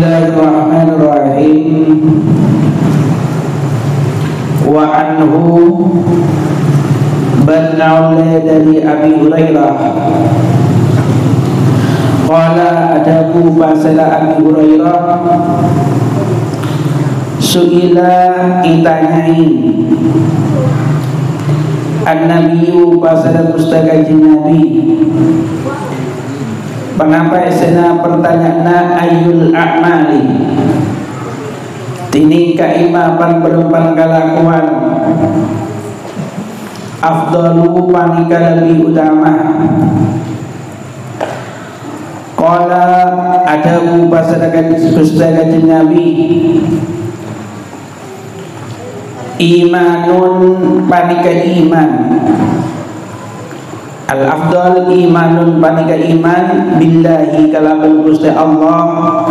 Bismillahirrahmanirrahim. Wa anhu bad'aullah dari Abi Hurairah qala adabu basala Abi Hurairah su'ila itanyai an-nabiyyu basala mustaqajin nabi. Kenapa esena pertanyaan ayul a'mali tini kaimapan berempan kalakuan afdalu panika lebih utama. Qala adabu pasadakan Gusti Nabi imanun panika iman. Al-afdal imanun panika iman billahi kalaban Gusti Allah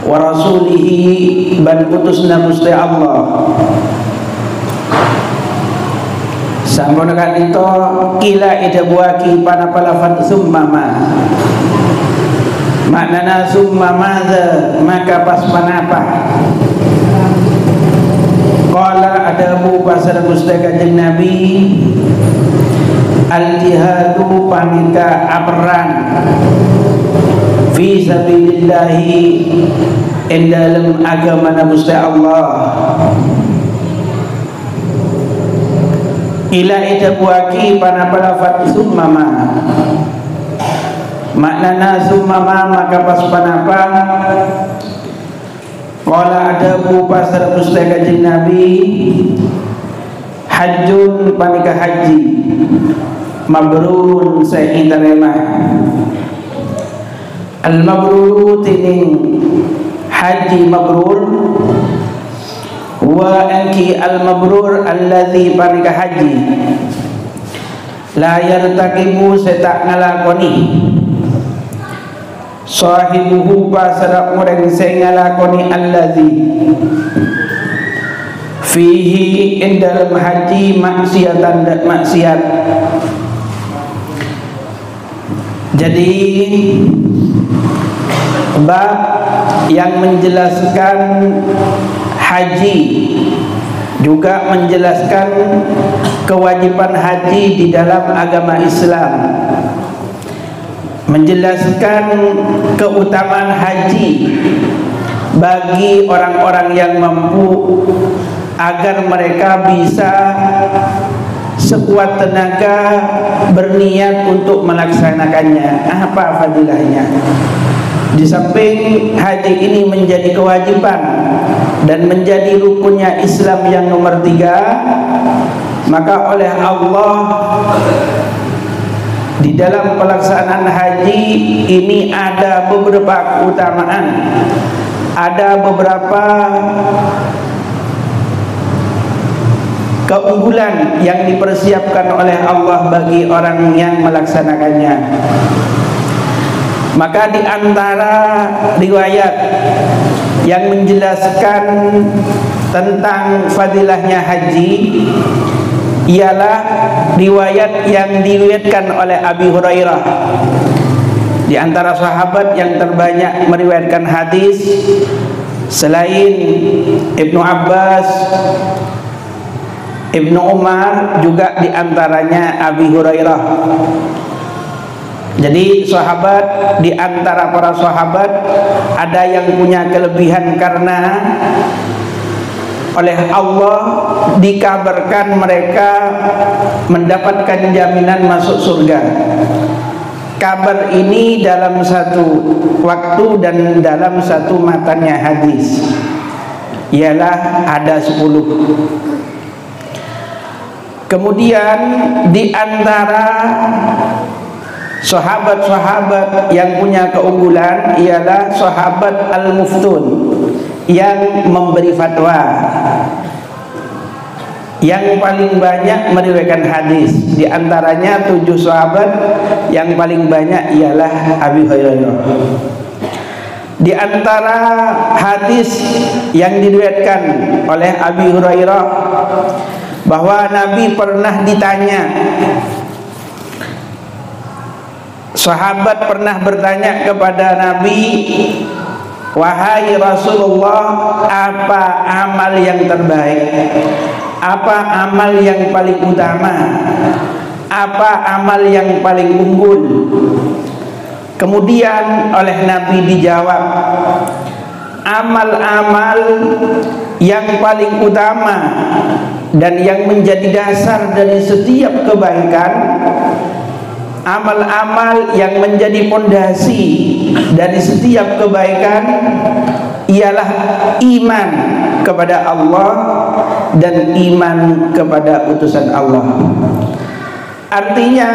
wa rasulihi ban putusna Gusti Allah. Sampun kan itu kila ida buaki pana palafat summama maknana summama maka pas panapa. Qala adabu pasal Gusti Kanjeng Nabi al-jihadu panika aperan fi sabilillahi in dalam agama Gusti Allah. Ila itabuaki pana palafat summama maknana summama maka pas panapa. Qala adabu pasal Gusti Kanjeng Nabi hajjun panika haji mabrurun saya terima. Al-mabrur tining haji mabrur wa anki al-mabrur alladzi panika haji la yartaqibu setak ngalakoni sahibuhu pasara orang saya ngalakoni alladzi fihi indal haji maksiatan dan maksiat. Jadi bab yang menjelaskan haji juga menjelaskan kewajiban haji di dalam agama Islam, menjelaskan keutamaan haji bagi orang-orang yang mampu agar mereka bisa sekuat tenaga berniat untuk melaksanakannya. Apa fadilahnya? Di samping haji ini menjadi kewajiban dan menjadi rukunnya Islam yang nomor 3, maka oleh Allah di dalam pelaksanaan haji ini ada beberapa keutamaan, ada beberapa keunggulan yang dipersiapkan oleh Allah bagi orang yang melaksanakannya. Maka di antara riwayat yang menjelaskan tentang fadilahnya haji ialah riwayat yang diriwayatkan oleh Abi Hurairah. Di antara sahabat yang terbanyak meriwayatkan hadis selain Ibnu Abbas, Ibnu Umar, juga diantaranya Abi Hurairah. Jadi sahabat, di antara para sahabat ada yang punya kelebihan karena oleh Allah dikabarkan mereka mendapatkan jaminan masuk surga. Kabar ini dalam satu waktu dan dalam satu matanya hadis ialah ada 10. Kemudian di antara sahabat-sahabat yang punya keunggulan ialah sahabat al-muftun yang memberi fatwa, yang paling banyak meriwayatkan hadis. Di antaranya 7 sahabat, yang paling banyak ialah Abi Hurairah. Di antara hadis yang diriwayatkan oleh Abi Hurairah bahwa Nabi pernah ditanya, sahabat pernah bertanya kepada Nabi wahai Rasulullah, apa amal yang terbaik? Apa amal yang paling utama? Apa amal yang paling unggul? Kemudian oleh Nabi dijawab, amal-amal yang paling utama dan yang menjadi dasar dari setiap kebaikan, amal-amal yang menjadi pondasi dari setiap kebaikan ialah iman kepada Allah dan iman kepada utusan Allah. Artinya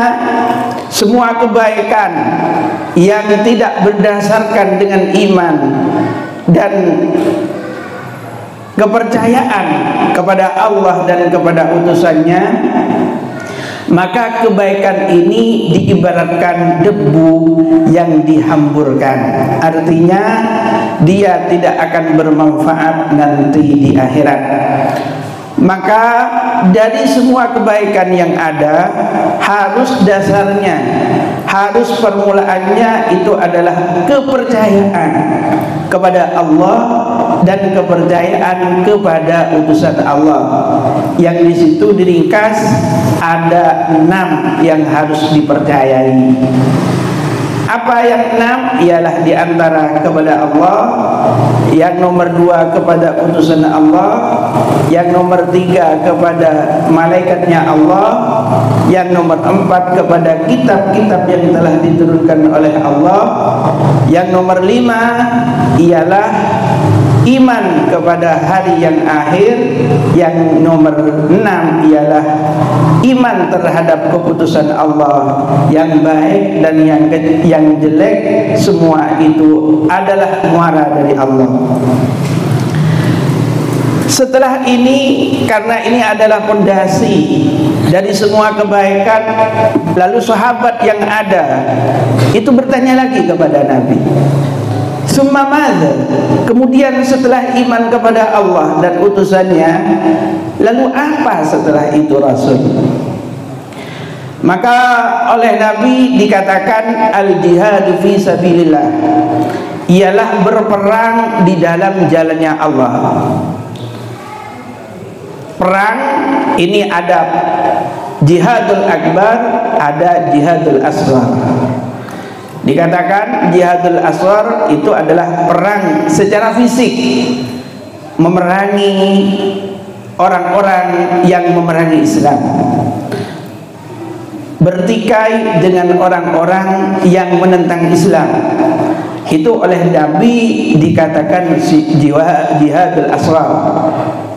semua kebaikan yang tidak berdasarkan dengan iman dan kepercayaan kepada Allah dan kepada utusannya, maka kebaikan ini diibaratkan debu yang dihamburkan. Artinya dia tidak akan bermanfaat nanti di akhirat. Maka dari semua kebaikan yang ada, harus dasarnya, harus permulaannya itu adalah kepercayaan kepada Allah dan kepercayaan kepada utusan Allah. Yang di situ diringkas ada 6 yang harus dipercayai. Apa yang 6? Ialah diantara kepada Allah, yang nomor 2 kepada utusan Allah, yang nomor 3 kepada malaikatnya Allah, yang nomor 4 kepada kitab-kitab yang telah diturunkan oleh Allah, yang nomor 5 ialah iman kepada hari yang akhir, yang nomor 6 ialah iman terhadap keputusan Allah yang baik dan yang jelek, semua itu adalah muara dari Allah. Setelah ini, karena ini adalah pondasi dari semua kebaikan, lalu sahabat yang ada itu bertanya lagi kepada Nabi, summa madza? Kemudian setelah iman kepada Allah dan utusannya, lalu apa setelah itu Rasul? Maka oleh Nabi dikatakan al-jihad fi sabilillah, ialah berperang di dalam jalannya Allah. Perang ini ada jihadul akbar, ada jihadul asghar. Dikatakan jihadul asghar itu adalah perang secara fisik, memerangi orang-orang yang memerangi Islam, bertikai dengan orang-orang yang menentang Islam. Itu oleh Nabi dikatakan jihadul asghar,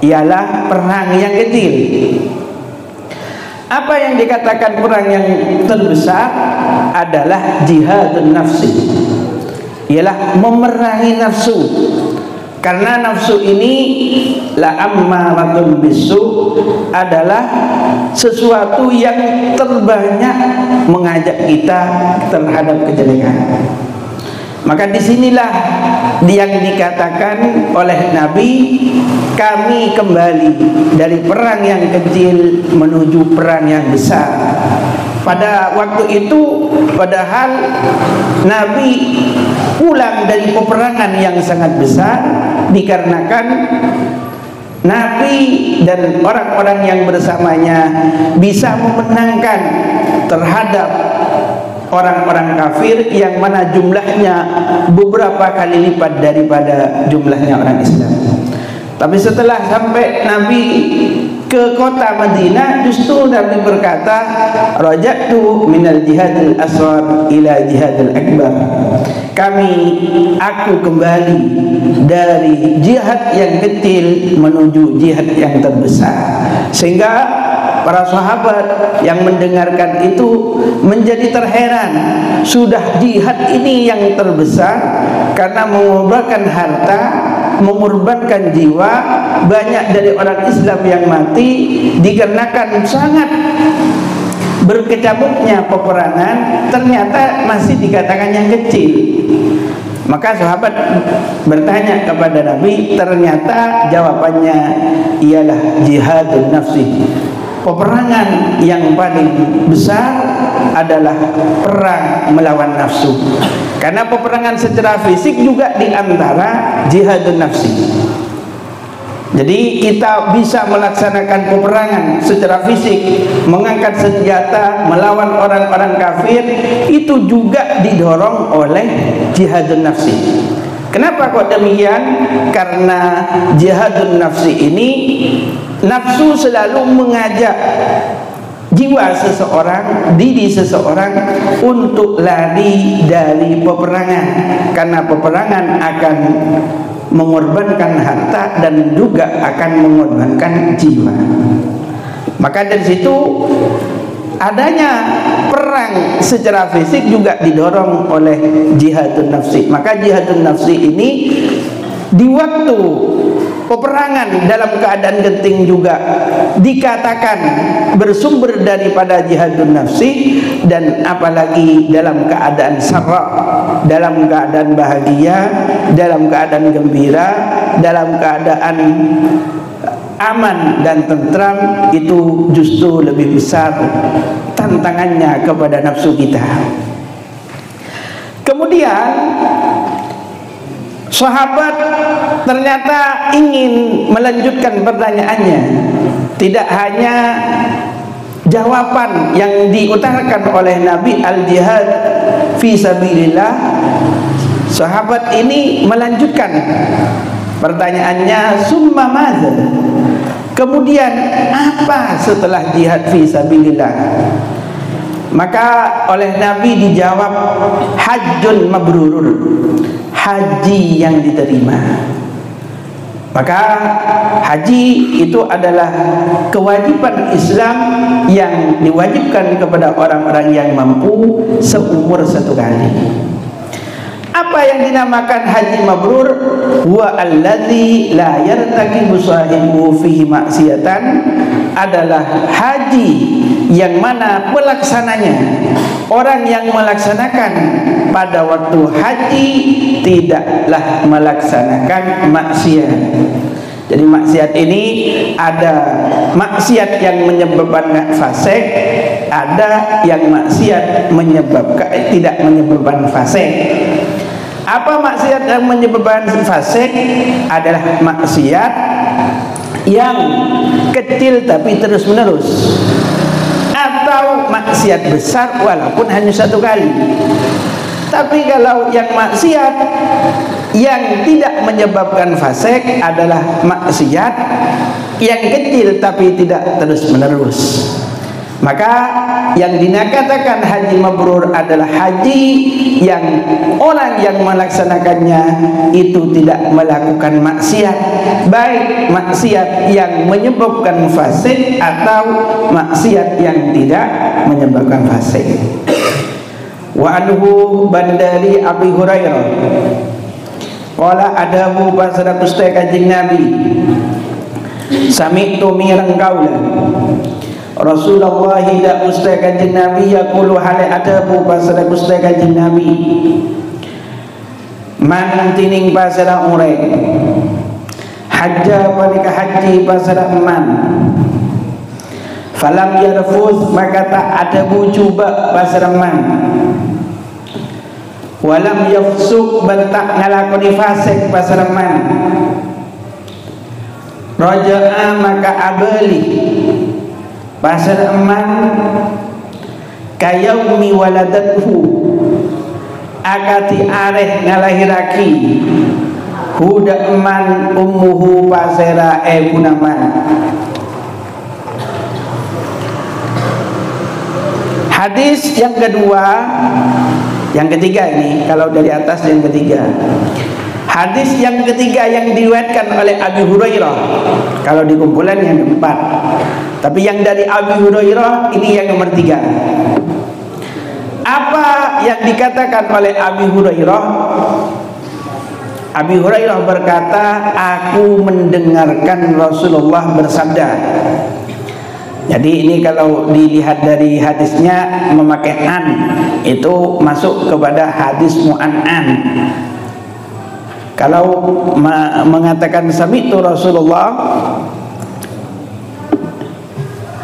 ialah perang yang kecil. Apa yang dikatakan perang yang terbesar adalah jihadun nafsi, ialah memerangi nafsu. Karena nafsu ini la ammaratun bisu, adalah sesuatu yang terbanyak mengajak kita terhadap kejelekan. Maka disinilah yang dikatakan oleh Nabi, kami kembali dari perang yang kecil menuju perang yang besar. Pada waktu itu, padahal Nabi pulang dari peperangan yang sangat besar, dikarenakan Nabi dan orang-orang yang bersamanya bisa memenangkan terhadap orang-orang kafir yang mana jumlahnya beberapa kali lipat daripada jumlahnya orang Islam. Tapi setelah sampai Nabi ke kota Madinah, justru Nabi berkata, raja'tu minal jihadil asghar ila jihadil akbar. Aku kembali dari jihad yang kecil menuju jihad yang terbesar. Sehingga para sahabat yang mendengarkan itu menjadi terheran, sudah jihad ini yang terbesar karena mengorbankan harta, mengorbankan jiwa, banyak dari orang Islam yang mati dikarenakan sangat berkecamuknya peperangan, ternyata masih dikatakan yang kecil. Maka sahabat bertanya kepada Nabi, ternyata jawabannya ialah jihadun nafsi, peperangan yang paling besar adalah perang melawan nafsu. Karena peperangan secara fisik juga diantara jihadun nafsi. Jadi kita bisa melaksanakan peperangan secara fisik, mengangkat senjata melawan orang-orang kafir, itu juga didorong oleh jihadun nafsi. Kenapa kok demikian? Karena jihadun nafsi ini, nafsu selalu mengajak jiwa seseorang, diri seseorang untuk lari dari peperangan, karena peperangan akan mengorbankan harta dan juga akan mengorbankan jiwa. Maka dari situ adanya perang secara fisik juga didorong oleh jihadun nafsi. Maka jihadun nafsi ini di waktu peperangan dalam keadaan genting juga dikatakan bersumber daripada jihadun nafsi, dan apalagi dalam keadaan sarra, dalam keadaan bahagia, dalam keadaan gembira, dalam keadaan aman dan tentram, itu justru lebih besar tantangannya kepada nafsu kita. Kemudian sahabat ternyata ingin melanjutkan pertanyaannya. Tidak hanya jawaban yang diutarakan oleh Nabi al-jihad fi sabilillah, sahabat ini melanjutkan pertanyaannya, summa madza? Kemudian apa setelah jihad fi sabilillah? Maka oleh Nabi dijawab, hajjun mabrurun, haji yang diterima. Maka haji itu adalah kewajiban Islam yang diwajibkan kepada orang-orang yang mampu seumur satu kali. Apa yang dinamakan haji mabrur? Wa allazi la yartakibu sahibuhu fihi maksiatan, adalah haji yang mana pelaksananya, orang yang melaksanakan pada waktu haji tidaklah melaksanakan maksiat. Jadi maksiat ini ada maksiat yang menyebabkan fasik, ada yang maksiat menyebabkan tidak menyebabkan fasik. Apa maksiat yang menyebabkan fasik? Adalah maksiat yang kecil tapi terus menerus, atau maksiat besar walaupun hanya satu kali. Tapi kalau yang maksiat yang tidak menyebabkan fasik adalah maksiat yang kecil tapi tidak terus menerus. Maka yang dikatakan haji mabrur adalah haji yang orang yang melaksanakannya itu tidak melakukan maksiat, baik maksiat yang menyebabkan fasik atau maksiat yang tidak menyebabkan fasik. Wa anhu bandari Abi Hurairah qala adabu pasara kustai kanjeng Nabi, sami'tu mirang kaula Rasulullah ida ustai kanjeng Nabi yaqulu hale adabu pasara kustai kanjeng Nabi, man tining pasara urek hajja panika haji pasara man falam yarfuz, maka tak ada bujuba pasara man, walam yafsuk, bentak ngalakoni fasik pasara man, raja'a maka abali pasara man kayaumi waladathu, akati areh ngalahiraki huda man ummuhu pasera ebunaman. Hadis yang kedua, yang ketiga ini, kalau dari atas yang ketiga. Hadis yang ketiga yang diriwayatkan oleh Abi Hurairah. Kalau di kumpulan yang keempat, tapi yang dari Abi Hurairah ini yang nomor 3. Apa yang dikatakan oleh Abi Hurairah? Abi Hurairah berkata, aku mendengarkan Rasulullah bersabda. Jadi ini kalau dilihat dari hadisnya memakai an, itu masuk kepada hadis mu'an'an. Kalau mengatakan sami'tu Rasulullah,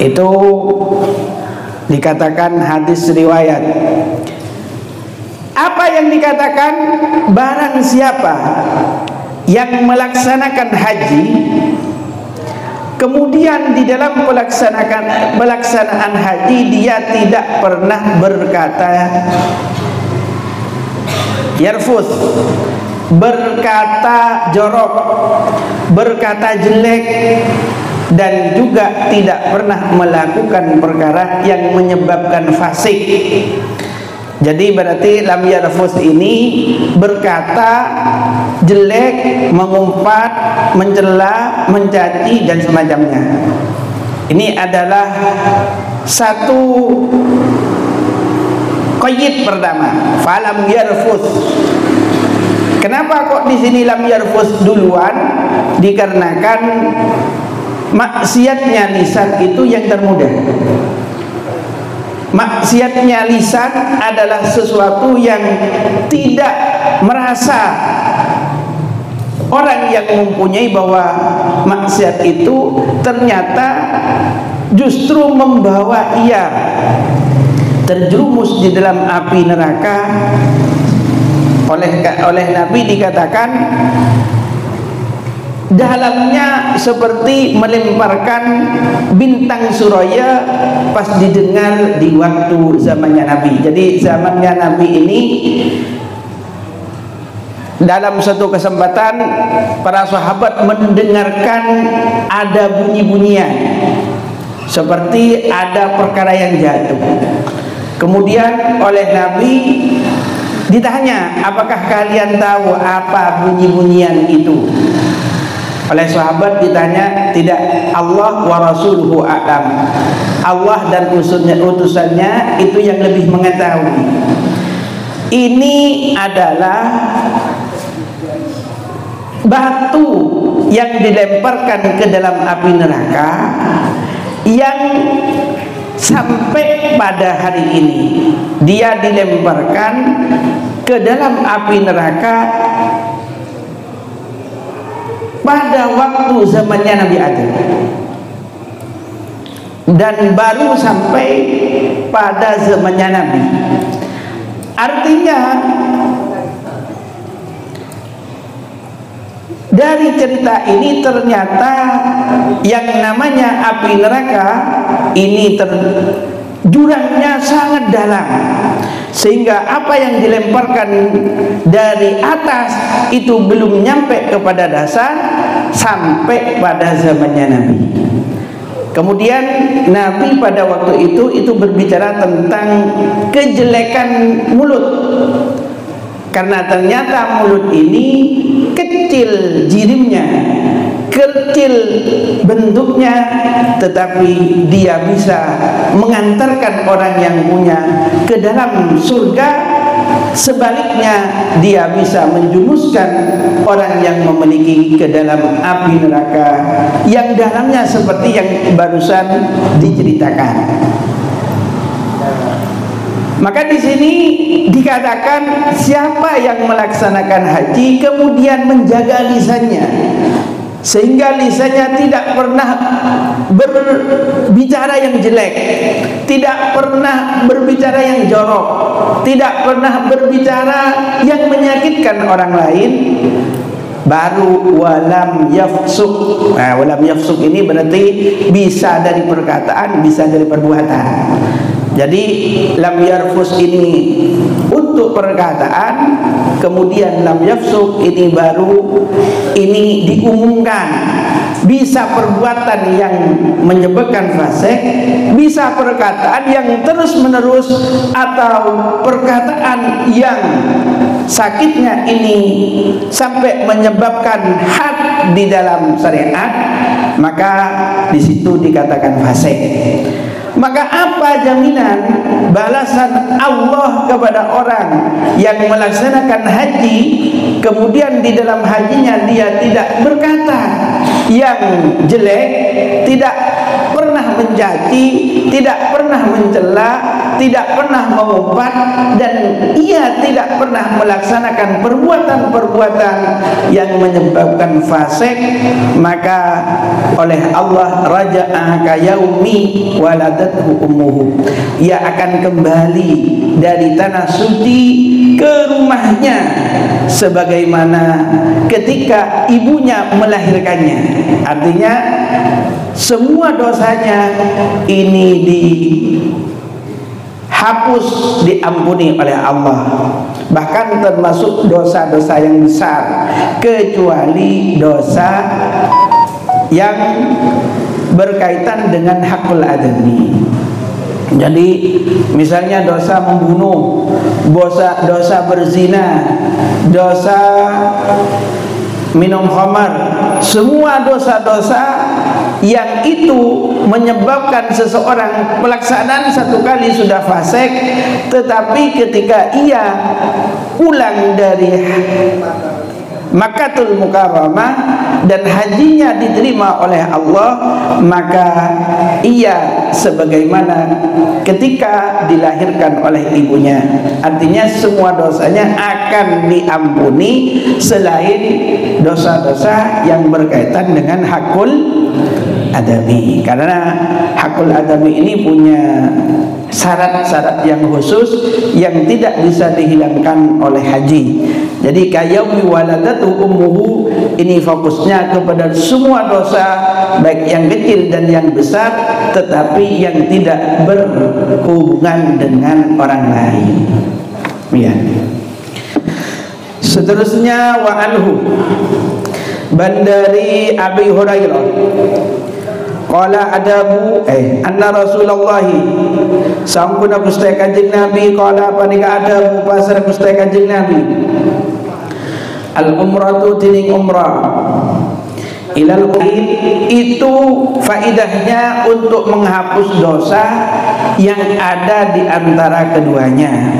itu dikatakan hadis riwayat. Apa yang dikatakan? Barang siapa yang melaksanakan haji, kemudian di dalam pelaksanaan haji dia tidak pernah berkata yarfus, berkata jorok, berkata jelek, dan juga tidak pernah melakukan perkara yang menyebabkan fasik. Jadi berarti lam yarfus ini berkata jelek, mengumpat, mencela, mencaci dan semacamnya. Ini adalah satu qayyid pertama, falam yarfus. Kenapa kok di sini lam yarfus duluan? Dikarenakan maksiatnya lisan itu yang termudah. Maksiatnya lisan adalah sesuatu yang tidak merasa orang yang mempunyai bahwa maksiat itu ternyata justru membawa ia terjerumus di dalam api neraka. Oleh Nabi dikatakan dalamnya seperti melemparkan bintang suraya pas didengar di waktu zamannya Nabi. Jadi zamannya Nabi ini dalam satu kesempatan para sahabat mendengarkan ada bunyi-bunyian seperti ada perkara yang jatuh. Kemudian oleh Nabi ditanya, apakah kalian tahu apa bunyi-bunyian itu? Oleh sahabat ditanya, tidak, Allah wa rasuluhu a'lam. Allah dan utusannya itu yang lebih mengetahui. Ini adalah batu yang dilemparkan ke dalam api neraka yang sampai pada hari ini dia dilemparkan ke dalam api neraka pada waktu zamannya Nabi Adam, dan baru sampai pada zamannya Nabi. Artinya dari cerita ini ternyata yang namanya api neraka ini jurangnya sangat dalam, sehingga apa yang dilemparkan dari atas itu belum nyampe kepada dasar sampai pada zamannya Nabi. Kemudian Nabi pada waktu itu berbicara tentang kejelekan mulut, karena ternyata mulut ini kecil jirimnya, kecil bentuknya, tetapi dia bisa mengantarkan orang yang punya ke dalam surga. Sebaliknya dia bisa menjumuskan orang yang memiliki ke dalam api neraka yang dalamnya seperti yang barusan diceritakan. Maka di sini dikatakan siapa yang melaksanakan haji kemudian menjaga lisannya sehingga lisannya tidak pernah berbicara yang jelek, tidak pernah berbicara yang jorok, tidak pernah berbicara yang menyakitkan orang lain, baru walam yafsuk. Nah, walam yafsuk ini berarti bisa dari perkataan, bisa dari perbuatan. Jadi lam yarfus ini untuk perkataan, kemudian lam yafsuk ini baru ini diumumkan. Bisa perbuatan yang menyebabkan fasik, bisa perkataan yang terus menerus, atau perkataan yang sakitnya ini sampai menyebabkan had di dalam syariat, maka di situ dikatakan fasik. Maka apa jaminan balasan Allah kepada orang yang melaksanakan haji kemudian di dalam hajinya dia tidak berkata yang jelek, tidak pernah mencaci, tidak pernah mencela, tidak pernah mengumpat dan ia tidak pernah melaksanakan perbuatan-perbuatan yang menyebabkan fasik, maka oleh Allah raja'a ka yaumi waladathu ummuhu, ia akan kembali dari tanah suci ke rumahnya sebagaimana ketika ibunya melahirkannya. Artinya semua dosanya ini dihapus, diampuni oleh Allah, bahkan termasuk dosa-dosa yang besar, kecuali dosa yang berkaitan dengan hakul adami. Jadi misalnya dosa membunuh, dosa berzina, dosa minum khamar, semua dosa-dosa yang itu menyebabkan seseorang pelaksanaan satu kali sudah fasik, tetapi ketika ia pulang dari Makkatul Mukarramah dan hajinya diterima oleh Allah, maka ia sebagaimana ketika dilahirkan oleh ibunya. Artinya semua dosanya akan diampuni selain dosa-dosa yang berkaitan dengan hakul adami, karena hakul adami ini punya syarat-syarat yang khusus yang tidak bisa dihilangkan oleh haji. Jadi kayaumi waladatu ummuhu ini fokusnya kepada semua dosa, baik yang kecil dan yang besar, tetapi yang tidak berhubungan dengan orang lain. Ya. Seterusnya wa anhu, bandari Abi Hurairah qala adabu anna Rasulullah sampuna Gusti Kanjeng Nabi qala panika adabu pasar Gusti Kanjeng Nabi al umratu tining umrah ilal itu faidahnya untuk menghapus dosa yang ada di antara keduanya,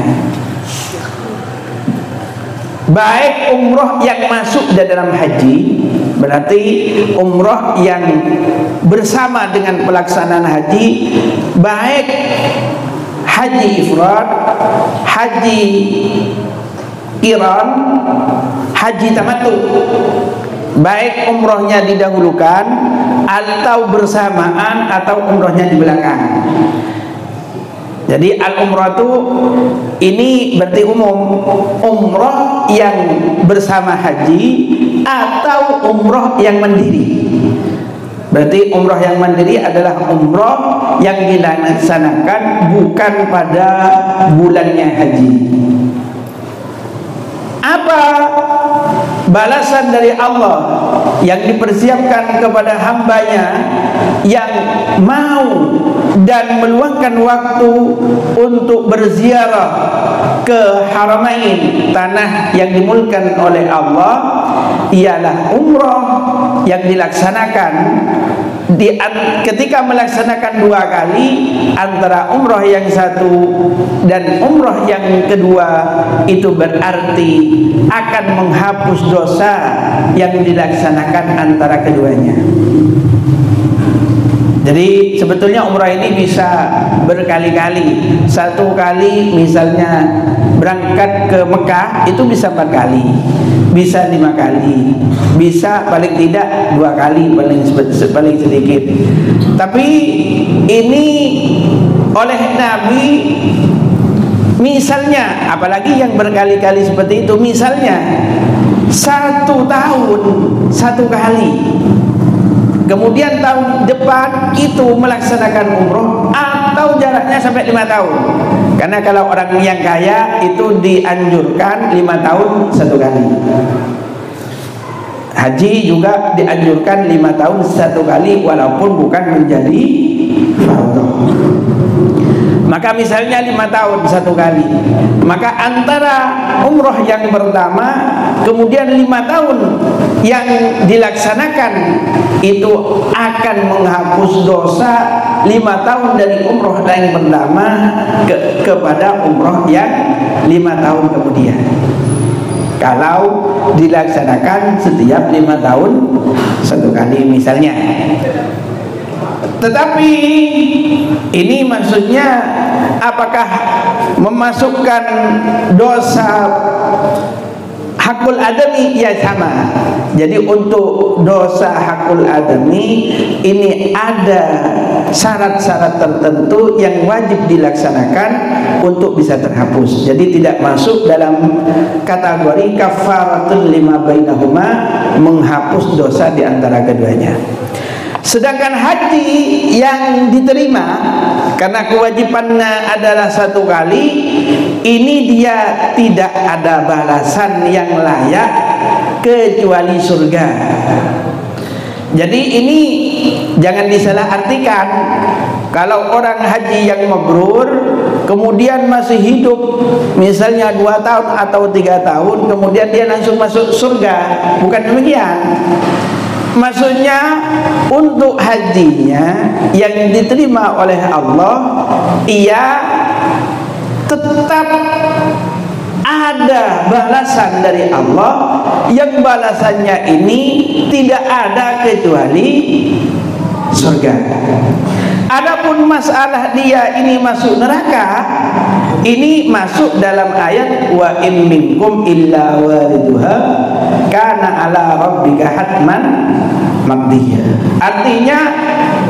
baik umroh yang masuk di dalam haji, berarti umroh yang bersama dengan pelaksanaan haji, baik haji ifrad, haji qiran, haji tamattu, baik umrohnya didahulukan atau bersamaan atau umrohnya di belakang. Jadi al-umratu ini berarti umum, umroh yang bersama haji atau umroh yang mandiri. Berarti umroh yang mandiri adalah umroh yang dilaksanakan bukan pada bulannya haji. Apa balasan dari Allah yang dipersiapkan kepada hambanya yang mau dan meluangkan waktu untuk berziarah ke Haramain, tanah yang dimulakan oleh Allah, ialah umrah yang dilaksanakan ketika melaksanakan dua kali, antara umrah yang satu dan umrah yang kedua itu berarti akan menghapus dosa yang dilaksanakan antara keduanya. Jadi sebetulnya umrah ini bisa berkali-kali. Satu kali misalnya berangkat ke Mekah itu bisa 4 kali, bisa 5 kali, bisa paling tidak 2 kali paling sedikit. Tapi ini oleh Nabi, misalnya, apalagi yang berkali-kali seperti itu, misalnya 1 tahun 1 kali, kemudian tahun depan itu melaksanakan umroh, atau jaraknya sampai 5 tahun. Karena kalau orang yang kaya itu dianjurkan 5 tahun 1 kali. Haji juga dianjurkan 5 tahun 1 kali, walaupun bukan menjadi fardhu. Maka misalnya 5 tahun 1 kali, maka antara umroh yang pertama kemudian 5 tahun yang dilaksanakan itu akan menghapus dosa 5 tahun dari umroh yang pertama kepada umroh yang 5 tahun kemudian, kalau dilaksanakan setiap 5 tahun 1 kali misalnya. Tetapi ini maksudnya apakah memasukkan dosa hakul adami? Ya sama. Jadi untuk dosa hakul adami ini ada syarat-syarat tertentu yang wajib dilaksanakan untuk bisa terhapus. Jadi tidak masuk dalam kategori kafaratul lima bainahuma, menghapus dosa di antara keduanya. Sedangkan haji yang diterima karena kewajibannya adalah satu kali, ini dia tidak ada balasan yang layak kecuali surga. Jadi ini jangan disalahartikan. Kalau orang haji yang mabrur kemudian masih hidup misalnya 2 tahun atau 3 tahun, kemudian dia langsung masuk surga, bukan demikian. Maksudnya untuk hajinya yang diterima oleh Allah, ia tetap ada balasan dari Allah, yang balasannya ini tidak ada kecuali surga. Adapun masalah dia ini masuk neraka, ini masuk dalam ayat wa in minkum illa wariduha kana ala rabbika hatman maqdiya. Artinya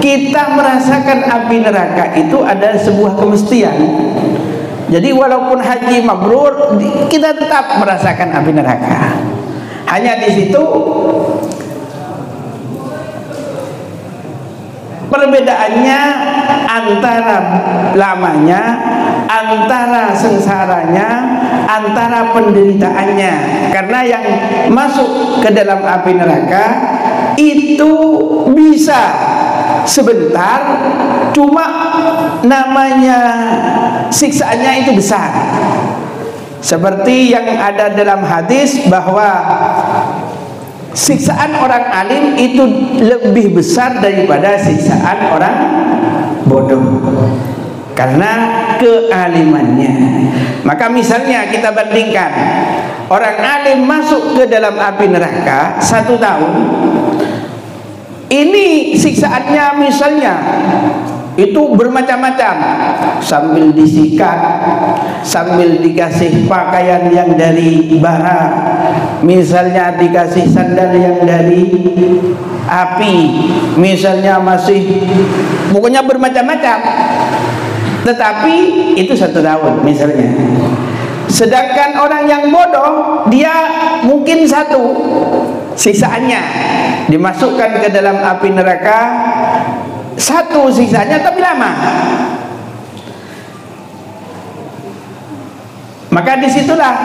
kita merasakan api neraka itu adalah sebuah kemestian. Jadi walaupun haji mabrur, kita tetap merasakan api neraka. Hanya di situ perbedaannya antara lamanya, antara sengsaranya, antara penderitaannya. Karena yang masuk ke dalam api neraka itu bisa sebentar, cuma namanya siksaannya itu besar. Seperti yang ada dalam hadis bahwa siksaan orang alim itu lebih besar daripada siksaan orang bodoh karena kealimannya. Maka misalnya kita bandingkan, orang alim masuk ke dalam api neraka 1 tahun, ini siksaannya misalnya itu bermacam-macam, sambil disikat, sambil dikasih pakaian yang dari bara, misalnya dikasih sandal yang dari api, misalnya masih, pokoknya bermacam-macam. Tetapi itu 1 tahun misalnya. Sedangkan orang yang bodoh, dia mungkin 1 siksaannya dimasukkan ke dalam api neraka, 1 siksanya tapi lama. Maka disitulah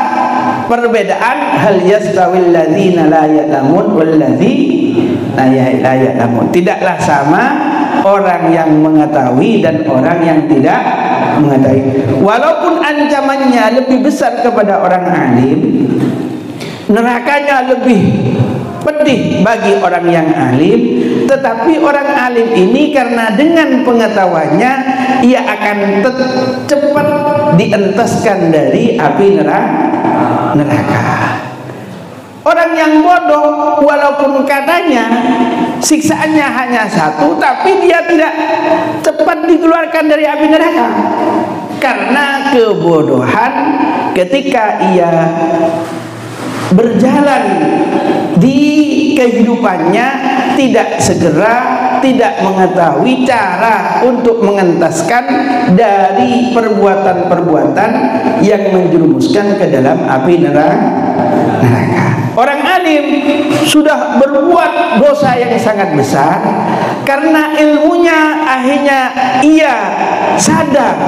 perbedaan hal yastawil ladzina la ya'lamun wal ladzina la ya'lamun. Tidaklah sama orang yang mengetahui dan orang yang tidak mengetahui. Walaupun ancamannya lebih besar kepada orang alim, nerakanya lebih pedih bagi orang yang alim, tetapi orang alim ini karena dengan pengetahuannya ia akan cepat dientaskan dari api neraka. Orang yang bodoh walaupun katanya siksaannya hanya 1, tapi dia tidak cepat dikeluarkan dari api neraka karena kebodohan ketika ia berjalan di kehidupannya, tidak segera, tidak mengetahui cara untuk mengentaskan dari perbuatan-perbuatan yang menjerumuskan ke dalam api neraka. Orang alim sudah berbuat dosa yang sangat besar, karena ilmunya akhirnya ia sadar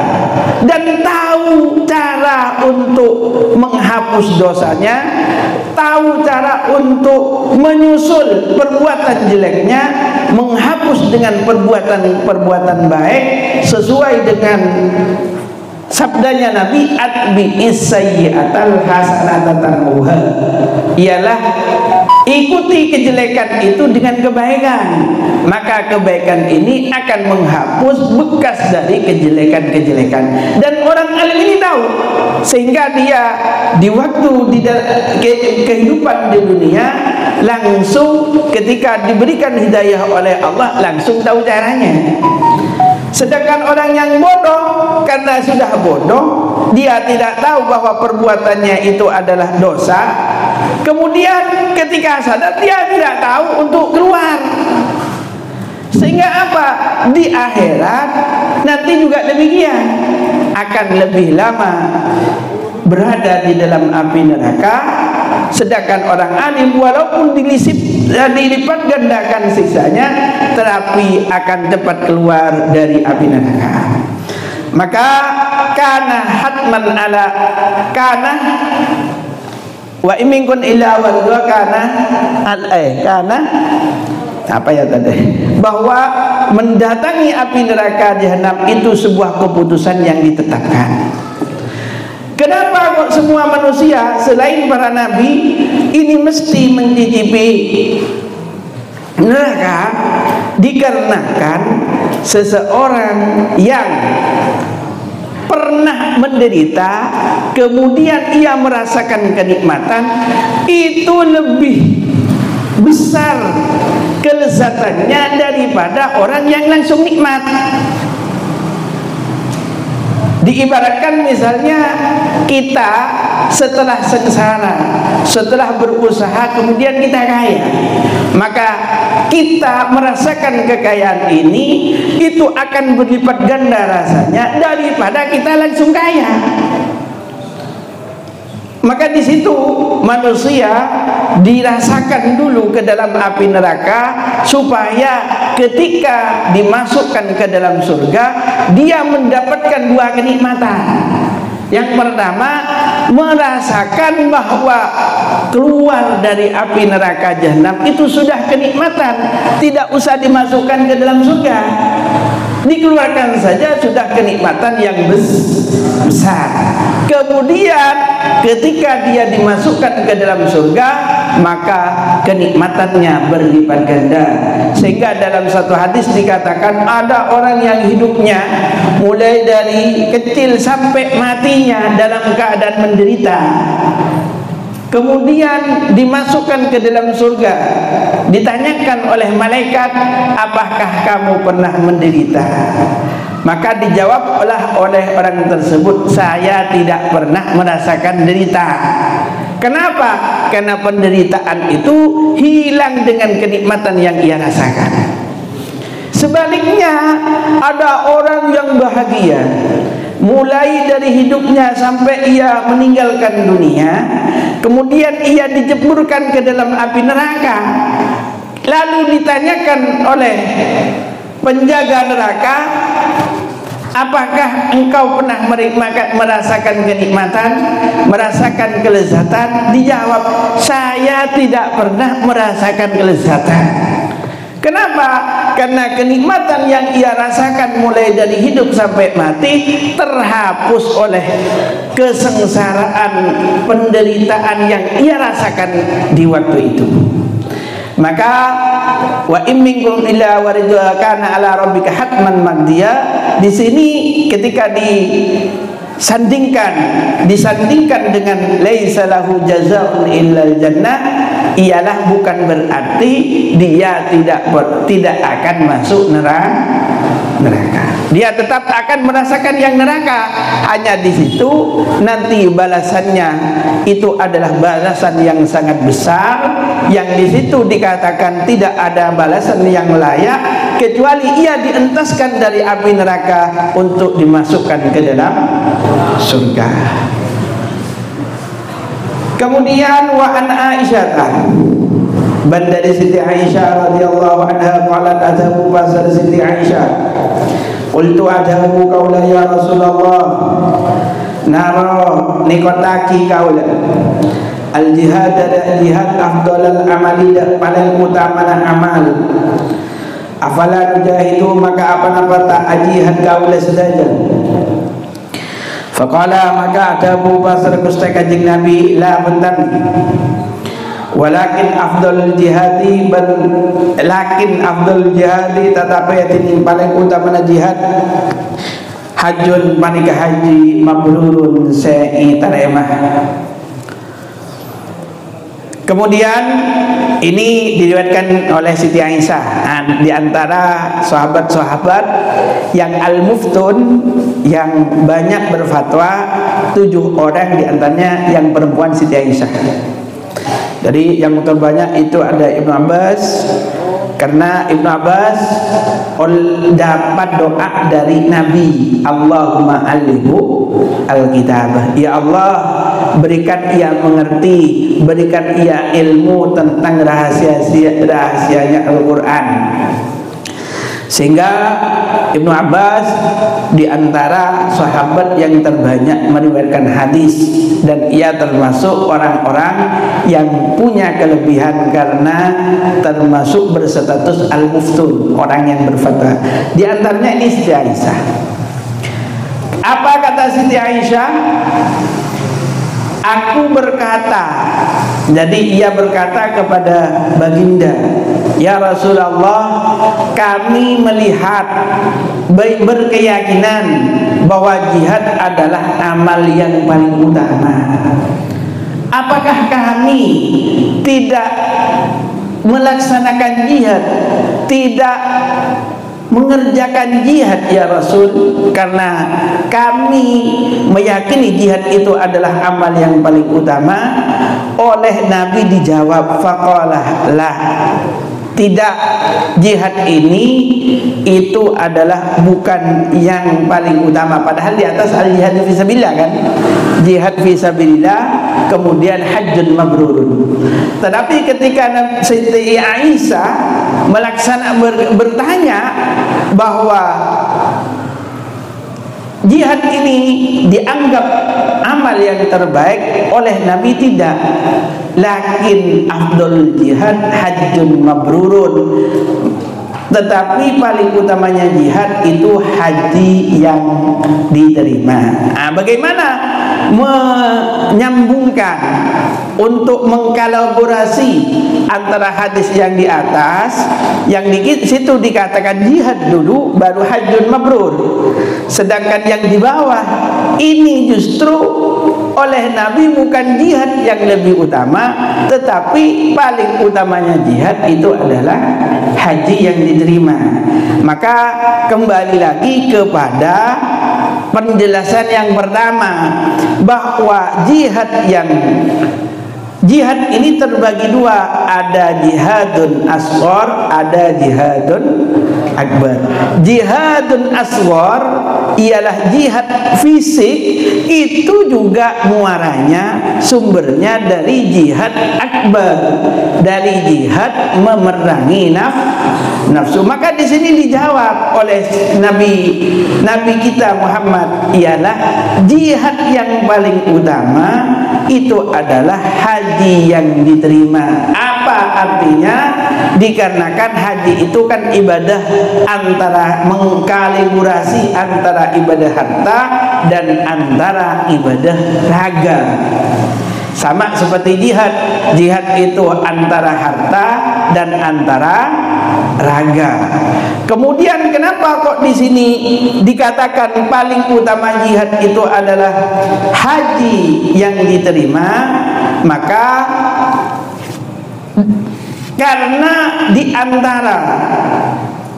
dan tahu cara untuk menghapus dosanya, tahu cara untuk menyusul perbuatan jeleknya, menghapus dengan perbuatan-perbuatan baik sesuai dengan sabdanya Nabi, atbi'is sayyi'atal hasanata tamhuha, ialah ikuti kejelekan itu dengan kebaikan, maka kebaikan ini akan menghapus bekas dari kejelekan-kejelekan. Dan orang alim ini tahu, sehingga dia di waktu kehidupan di dunia langsung ketika diberikan hidayah oleh Allah langsung tahu caranya. Sedangkan orang yang bodoh, karena sudah bodoh, dia tidak tahu bahwa perbuatannya itu adalah dosa. Kemudian ketika sadar, dia tidak tahu untuk keluar. Sehingga apa? Di akhirat nanti juga demikian, akan lebih lama berada di dalam api neraka. Sedangkan orang alim walaupun dilipat gandakan siksanya, tetapi akan cepat keluar dari api neraka. Maka kana hatman ala kana wa iminkun illa wa kana kana apa ya tadi, bahwa mendatangi api neraka jahanam itu sebuah keputusan yang ditetapkan. Kenapa kok semua manusia selain para nabi ini mesti mencicipi neraka? Dikarenakan seseorang yang pernah menderita kemudian ia merasakan kenikmatan, itu lebih besar kelezatannya daripada orang yang langsung nikmat. Diibaratkan misalnya kita setelah sengsara, setelah berusaha kemudian kita kaya, maka kita merasakan kekayaan ini itu akan berlipat ganda rasanya daripada kita langsung kaya. Maka di situ manusia dirasakan dulu ke dalam api neraka, supaya ketika dimasukkan ke dalam surga dia mendapatkan dua kenikmatan. Yang pertama, merasakan bahwa keluar dari api neraka jahanam itu sudah kenikmatan, tidak usah dimasukkan ke dalam surga, dikeluarkan saja sudah kenikmatan yang besar. Kemudian ketika dia dimasukkan ke dalam surga, maka kenikmatannya berlipat ganda. Sehingga dalam satu hadis dikatakan ada orang yang hidupnya mulai dari kecil sampai matinya dalam keadaan menderita, kemudian dimasukkan ke dalam surga, ditanyakan oleh malaikat, apakah kamu pernah menderita? Maka dijawablah oleh orang tersebut, saya tidak pernah merasakan derita. Kenapa? Karena penderitaan itu hilang dengan kenikmatan yang ia rasakan. Sebaliknya, ada orang yang bahagia mulai dari hidupnya sampai ia meninggalkan dunia, kemudian ia dijeburkan ke dalam api neraka, lalu ditanyakan oleh penjaga neraka, apakah engkau pernah merasakan kenikmatan, merasakan kelezatan? Dijawab, saya tidak pernah merasakan kelezatan. Kenapa? Karena kenikmatan yang ia rasakan mulai dari hidup sampai mati terhapus oleh kesengsaraan, penderitaan yang ia rasakan di waktu itu. Maka wa in minkum illa waridha kana ala rabbika hatman maqdiya. Di sini ketika disandingkan dengan laisa lahu jazaa'un illal jannah, ialah bukan berarti dia tidak akan masuk neraka. Dia tetap akan merasakan yang neraka, hanya di situ nanti balasannya itu adalah balasan yang sangat besar, yang di situ dikatakan tidak ada balasan yang layak kecuali ia dientaskan dari api neraka untuk dimasukkan ke dalam surga. Kemudian wa an Aisyah, dari Siti Aisyah radhiyallahu anha qalat adhabu pasal Siti Aisyah, qultu adhabu qaula ya Rasulullah, naro nikotaki kaula al jihad afdalul amali, paling utama amal, afala tujahidu, maka apa tak jihad kaula saja. Faqala, maka ada Abu Bakar Gusti Kanjeng Nabi, la bentan, walakin afdal jihadi lakin afdal jihadi, tetapi yang paling utama jihad hajjun manika haji mabrurun sei taremah. Kemudian ini diriwayatkan oleh Siti Aisyah, di antara sahabat-sahabat yang al-muftun, yang banyak berfatwa, 7 orang di antaranya yang perempuan Siti Aisyah. Jadi yang terbanyak itu ada Ibnu Abbas, karena Ibnu Abbas dapat doa dari Nabi, Allahumma allimhu al-kitabah, ya Allah berikan ia mengerti, berikan ia ilmu tentang rahasianya Al-Quran. Sehingga Ibnu Abbas di antara sahabat yang terbanyak meriwayatkan hadis, dan ia termasuk orang-orang yang punya kelebihan karena termasuk berstatus al-muftun, orang yang berfatwa. Di antaranya ini Siti Aisyah. Apa kata Siti Aisyah? Aku berkata, jadi ia berkata kepada baginda, ya Rasulullah, kami melihat berkeyakinan bahwa jihad adalah amal yang paling utama. Apakah kami tidak melaksanakan jihad, tidak mengerjakan jihad ya Rasul? Karena kami meyakini jihad itu adalah amal yang paling utama. Oleh Nabi dijawab, faqalah lah, tidak, jihad ini itu adalah bukan yang paling utama. Padahal di atas al-jihad fisabilillah kan, jihad fisabilillah, kemudian hajjun mabrurun. Tetapi ketika Siti Aisyah bertanya bahwa jihad ini dianggap amal yang terbaik, oleh Nabi tidak, lakin afdol jihad hajjun mabrurun, tetapi paling utamanya jihad itu haji yang diterima. Bagaimana menyambungkan untuk mengkolaborasi antara hadis yang di atas, yang di situ dikatakan jihad dulu baru hajjun mabrur, sedangkan yang di bawah ini justru oleh Nabi bukan jihad yang lebih utama, tetapi paling utamanya jihad itu adalah haji yang diterima. Maka kembali lagi kepada penjelasan yang pertama, bahwa jihad ini terbagi dua, ada jihadun asghar, ada jihadun akbar. Jihadun asghar ialah jihad fisik, itu juga muaranya, sumbernya dari jihad akbar, dari jihad memerangi nafsu. Maka di sini dijawab oleh Nabi kita Muhammad, ialah jihad yang paling utama itu adalah haji yang diterima. Apa artinya? Dikarenakan haji itu kan ibadah antara mengkalibrasi antara ibadah harta dan antara ibadah raga. Sama seperti jihad. Jihad itu antara harta dan antara raga. Kemudian kenapa kok di sini dikatakan paling utama jihad itu adalah haji yang diterima? Maka karena di antara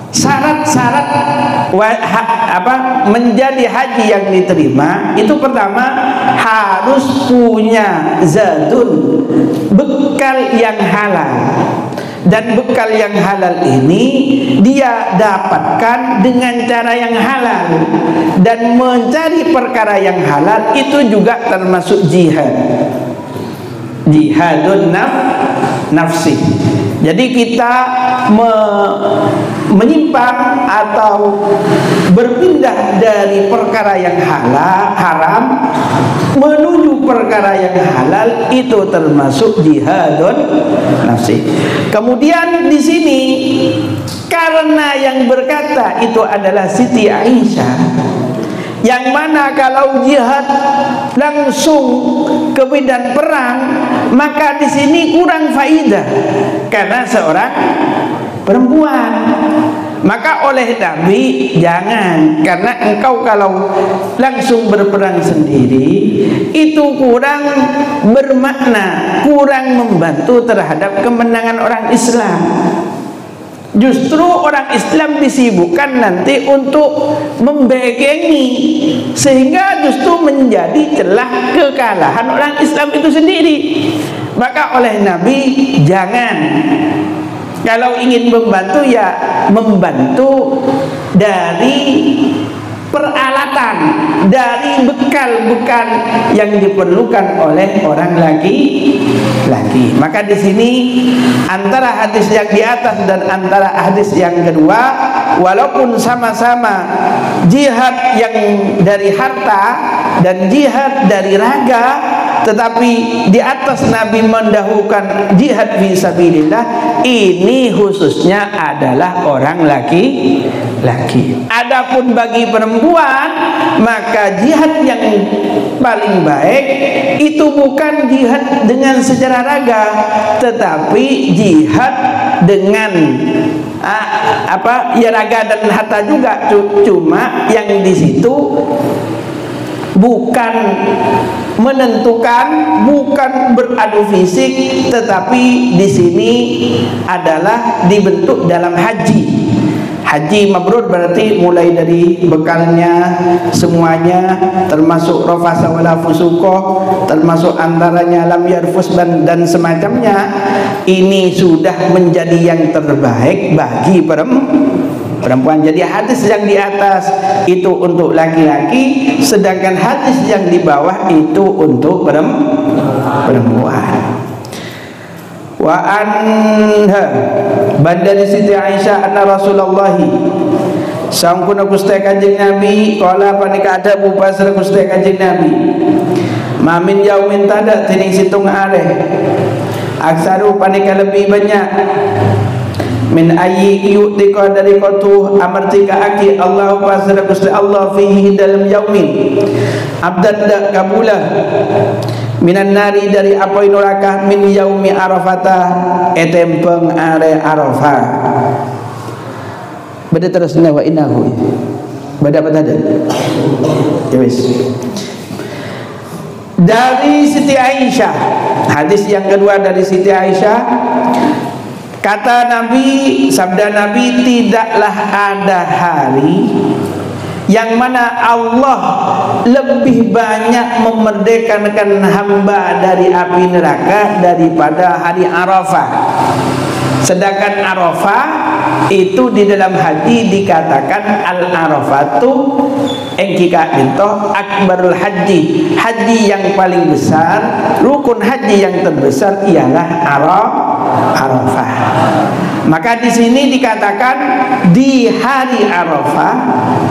syarat-syarat menjadi haji yang diterima itu, pertama harus punya zadun, bekal yang halal. Dan bekal yang halal ini dia dapatkan dengan cara yang halal, dan mencari perkara yang halal itu juga termasuk jihad, jihadun nafsi. Jadi kita menyimpang atau berpindah dari perkara yang haram menuju perkara yang halal, itu termasuk jihadun nafsi. Kemudian di sini karena yang berkata itu adalah Siti Aisyah, yang mana kalau jihad langsung ke medan perang, maka di sini kurang faidah karena seorang perempuan. Maka oleh Nabi jangan, karena engkau kalau langsung berperang sendiri itu kurang bermakna, kurang membantu terhadap kemenangan orang Islam. Justru orang Islam disibukkan nanti untuk membegengi, sehingga justru menjadi celah kekalahan orang Islam itu sendiri. Maka oleh Nabi jangan, kalau ingin membantu ya membantu dari peralatan, dari bekal-bekal yang diperlukan oleh orang laki-laki. Maka di sini antara hadis yang di atas dan antara hadis yang kedua, walaupun sama-sama jihad yang dari harta dan jihad dari raga, tetapi di atas Nabi mendahulukan jihad fisabilillah. Ini khususnya adalah orang laki-laki. Adapun bagi perempuan, maka jihad yang paling baik itu bukan jihad dengan secara raga, tetapi jihad dengan ya raga dan harta juga. Cuma yang di situ bukan menentukan, bukan beradu fisik, tetapi di sini adalah dibentuk dalam haji. Haji mabrur berarti mulai dari bekalnya semuanya, termasuk rafasa wala fusuqah, termasuk antaranya lam yarfus dan semacamnya. Ini sudah menjadi yang terbaik bagi perempuan. Jadi hadis yang di atas itu untuk laki-laki, sedangkan hadis yang di bawah itu untuk perempuan. Wa anha bandari Siti Aisyah anna Rasulullah sangkuna Gusti Kanjeng Nabi qala panika ada bupasra Gusti Kanjeng Nabi mamin yaumin tada tining situng areh aksaru panika lebih banyak min ayyi yu'tika dari kotu amartika aki Allah pasra Gusti Allah fihi dalam yaumin abdan dak kabulah minan nari dari apa inurakah min yaumi arafata etempeng are arafah. Beda terusnya wa innahu beda apa tadi ya wis. Dari Siti Aisyah, hadis yang kedua dari Siti Aisyah, kata Nabi, sabda Nabi, tidaklah ada hari yang mana Allah lebih banyak memerdekakan hamba dari api neraka daripada hari Arafah. Sedangkan Arafah itu di dalam hadis dikatakan al-Arafatu engkika bintoh akbarul haji, haji yang paling besar, rukun haji yang terbesar ialah Arafah. Maka di sini dikatakan di hari Arafah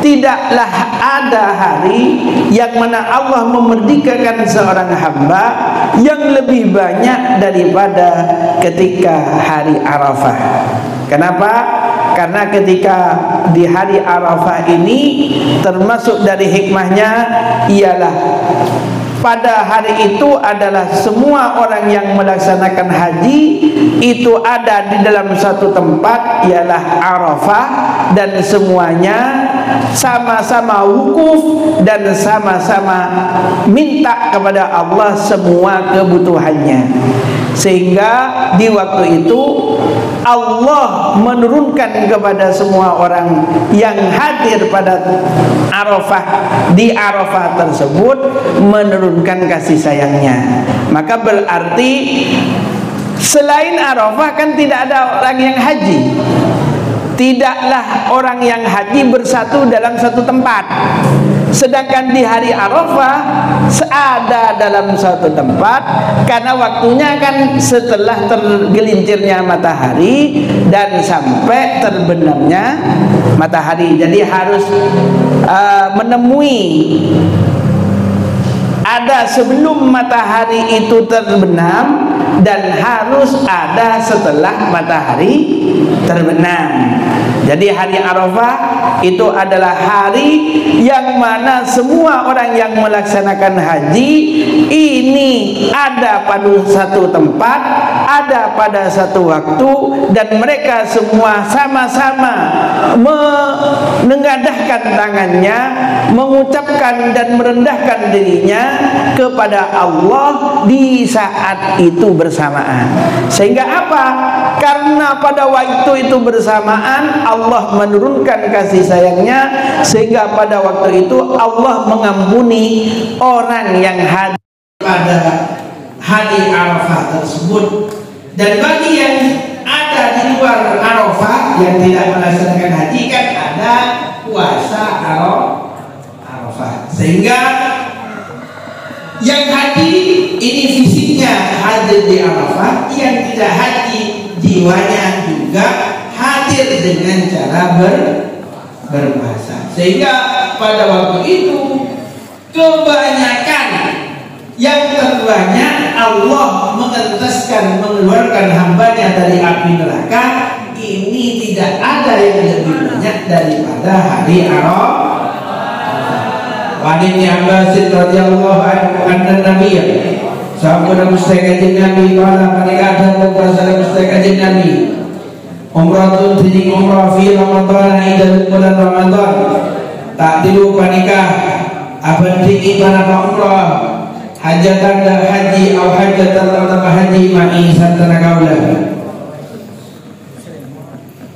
tidaklah ada hari yang mana Allah memerdekakan seorang hamba yang lebih banyak daripada ketika hari Arafah. Kenapa? Karena ketika di hari Arafah ini termasuk dari hikmahnya ialah pada hari itu adalah semua orang yang melaksanakan haji itu ada di dalam satu tempat ialah Arafah, dan semuanya sama-sama wukuf dan sama-sama minta kepada Allah semua kebutuhannya, sehingga di waktu itu Allah menurunkan kepada semua orang yang hadir pada Arafah, di Arafah tersebut menurunkan kasih sayangnya. Maka berarti selain Arafah kan tidak ada orang yang haji. Tidaklah orang yang haji bersatu dalam satu tempat. Sedangkan di hari Arafah ada dalam satu tempat, karena waktunya kan setelah tergelincirnya matahari dan sampai terbenamnya matahari. Jadi harus menemui ada sebelum matahari itu terbenam dan harus ada setelah matahari terbenam. Jadi hari Arafah itu adalah hari yang mana semua orang yang melaksanakan haji ini ada pada satu tempat, ada pada satu waktu, dan mereka semua sama-sama menengadahkan tangannya, mengucapkan dan merendahkan dirinya kepada Allah di saat itu bersamaan. Sehingga apa? Karena pada waktu itu bersamaan Allah menurunkan kasih sayangnya, sehingga pada waktu itu Allah mengampuni orang yang hadir pada hari Arafah tersebut. Dan bagi yang ada di luar Arafah yang tidak melaksanakan haji, kan ada puasa Arafah. Sehingga yang haji ini fisiknya hadir di Arafah, yang tidak haji jiwanya juga hadir dengan cara berpuasa. Sehingga pada waktu itu kebanyakan yang terbanyak Allah mengentaskan, mengeluarkan hambanya dari api neraka. Ini tidak ada yang lebih banyak daripada hari Arafah. Wa Ibnu Abbas radhiyallahu anhu anna nabiyya sahabat mustaqim Nabi qala mereka ada puasa mustaqim Nabi umratun tiding umrah fi Ramadan ida bulan Ramadan tak tilu panikah apa tinggi pada umrah hajatan dan haji atau hajatan atau haji ma'i santana kaulah.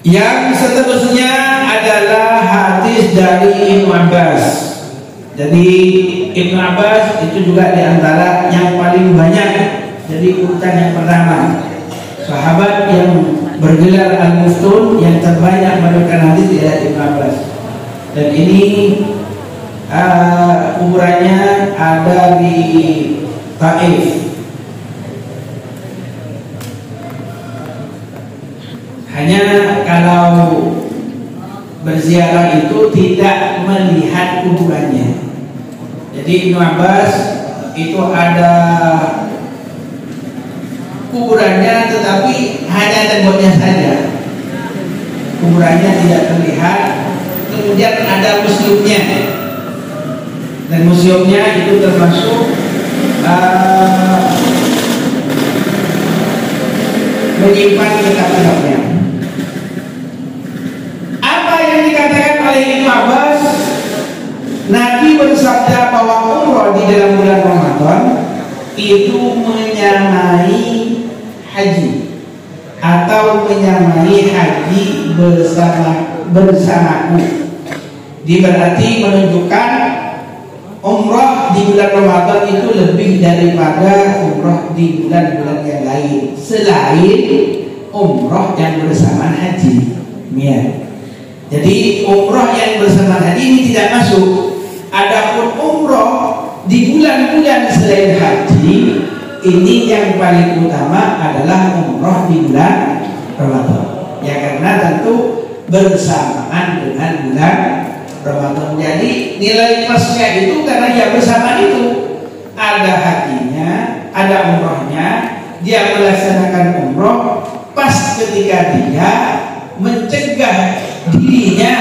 Yang seterusnya adalah hadis dari Ibnu Abbas. Jadi Ibnu Abbas itu juga diantara yang paling banyak. Jadi urutan yang pertama, sahabat yang bergelar Al-Muftun yang terbanyak meriwayatkan hadis dari Ibnu Abbas. Dan ini kuburannya ada di Taif. Hanya kalau berziarah itu tidak melihat kuburannya. Jadi Ibnu Abbas itu ada kuburannya, tetapi hanya temboknya saja. Kuburannya tidak terlihat. Kemudian ada museumnya. Dan museumnya itu termasuk menyimpan kitab-kitabnya. Apa yang dikatakan oleh Ibnu Abbas? Nabi bersabda bahwa umroh di dalam bulan Ramadan itu menyamai haji atau menyamai haji bersamaku. Berarti menunjukkan umroh di bulan Ramadan itu lebih daripada umroh di bulan-bulan yang lain selain umroh yang bersamaan haji. Ya. Jadi umroh yang bersamaan haji ini tidak masuk. Adapun umroh di bulan-bulan selain haji ini yang paling utama adalah umroh di bulan Ramadan. Ya, karena tentu bersamaan dengan bulan Ramadan. Jadi nilai plusnya itu karena ya bersamaan itu ada hajinya, ada umrohnya, dia melaksanakan umroh pas ketika dia mencegah dirinya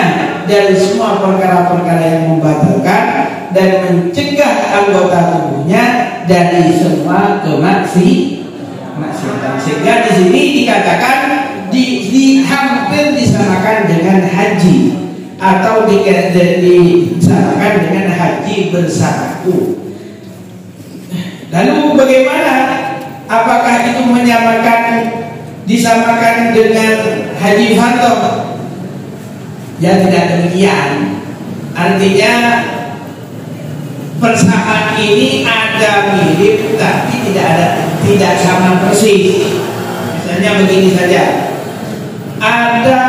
dari semua perkara-perkara yang membatalkan dan mencegah anggota tubuhnya dari semua kemaksiatan. Sehingga di sini dikatakan hampir disamakan dengan haji atau disamakan dengan haji bersamaku. Lalu bagaimana? Apakah itu disamakan dengan haji fardhu? Ya, tidak demikian. Artinya persamaan ini ada mirip tapi tidak sama persis. Misalnya begini saja, ada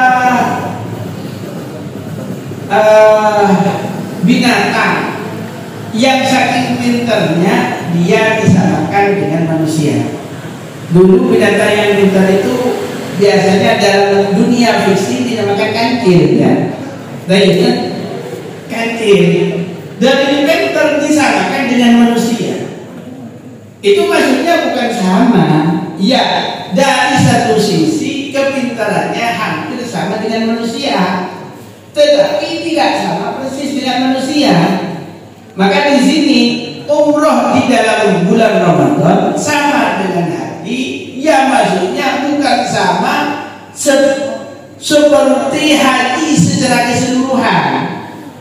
binatang yang saking pinternya dia disamakan dengan manusia. Dulu binatang yang pintar itu biasanya dalam dunia fiksi dinamakan kancil, ya. Kan? Kancil. Dan ini pintar disamakan dengan manusia. Itu maksudnya bukan sama. Ya, dari satu sisi kepintarannya hampir sama sama dengan manusia, tetapi tidak sama persis dengan manusia. Maka di sini umroh di dalam bulan Ramadan sama dengan haji, ya maksudnya bukan sama seperti haji secara keseluruhan,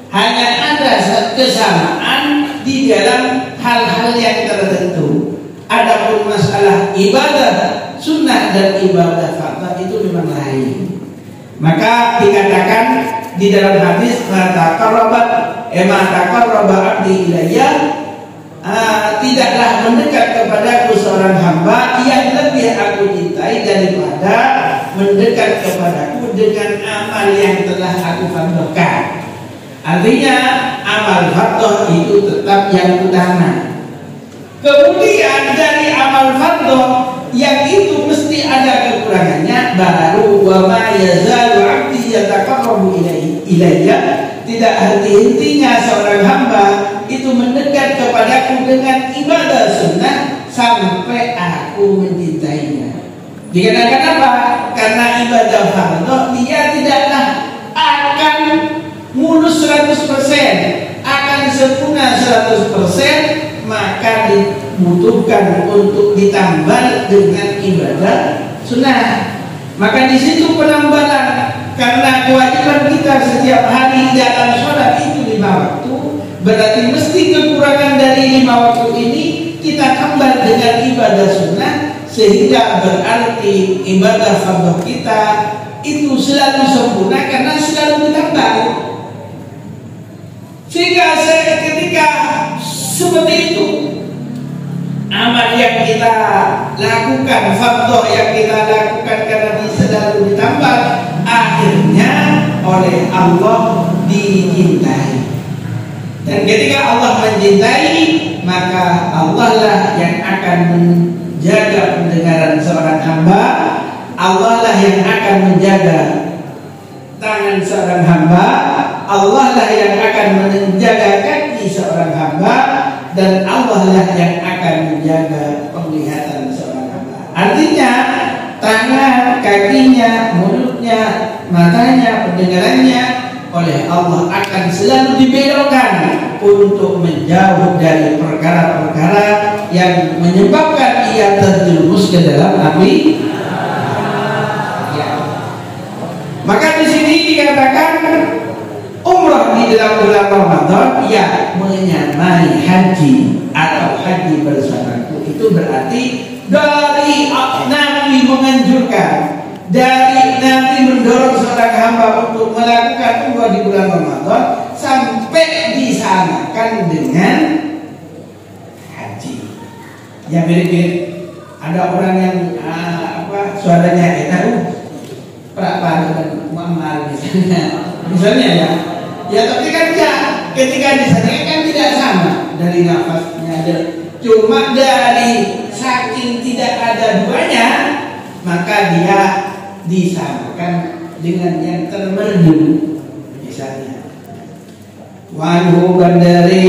hanya ada kesamaan di dalam hal-hal yang tertentu. Adapun masalah ibadah sunnah dan ibadah fardhu itu memang lain. Maka dikatakan di dalam hadis taqarraba abdi ilayya, tidaklah mendekat kepadaku seorang hamba yang lebih aku cintai daripada mendekat kepadaku dengan amal yang telah aku fardhukan. Artinya amal fardhu itu tetap yang utama. Kemudian dari amal fardhu yang itu mesti ada kekurangannya, baru wa ma yazalu 'abdi yataqarrabu ilayya, tidak henti-hentinya seorang hamba itu mendekat kepadaku dengan ibadah sunnah sampai aku mencintainya. Dikarenakan apa? Karena ibadah fardhu dia tidaklah akan mulus 100%, akan sempurna 100%, maka dibutuhkan untuk ditambah dengan ibadah sunnah. Maka di situ penambahan, karena kewajiban kita setiap hari dalam sholat itu 5 waktu, berarti mesti kekurangan dari 5 waktu ini kita tambah dengan ibadah sunnah, sehingga berarti ibadah fardhu kita itu selalu sempurna karena selalu ditambah. Sehingga ketika seperti itu, amal yang kita lakukan, fardhu yang kita lakukan karena selalu ditambah, akhirnya oleh Allah dicintai. Dan ketika Allah mencintai, maka Allah lah yang akan menjaga pendengaran seorang hamba, Allah lah yang akan menjaga tangan seorang hamba, Allah lah yang akan menjaga kaki seorang hamba, dan Allah lah yang akan menjaga penglihatan seorang hamba. Artinya tangan, kakinya, mulutnya, matanya, pendengarannya oleh Allah akan selalu dibelokkan untuk menjauh dari perkara-perkara yang menyebabkan ia terjerumus ke dalam api. Maka di sini dikatakan umrah di dalam bulan Ramadan ya menyamai haji atau haji bersamaku. Itu berarti dari Nabi menganjurkan, dari Nabi mendorong seorang hamba untuk melakukan umrah di bulan Ramadan sampai disamakan dengan haji. Ya mirip-mirip ada orang yang suaranya enak, dengan muamal misalnya ya tapi kan ya ketika di sana kan tidak sama dari nafasnya, cuma dari saking tidak ada duanya maka dia disamakan dengan yang termerdu. Misalnya wanhu bandari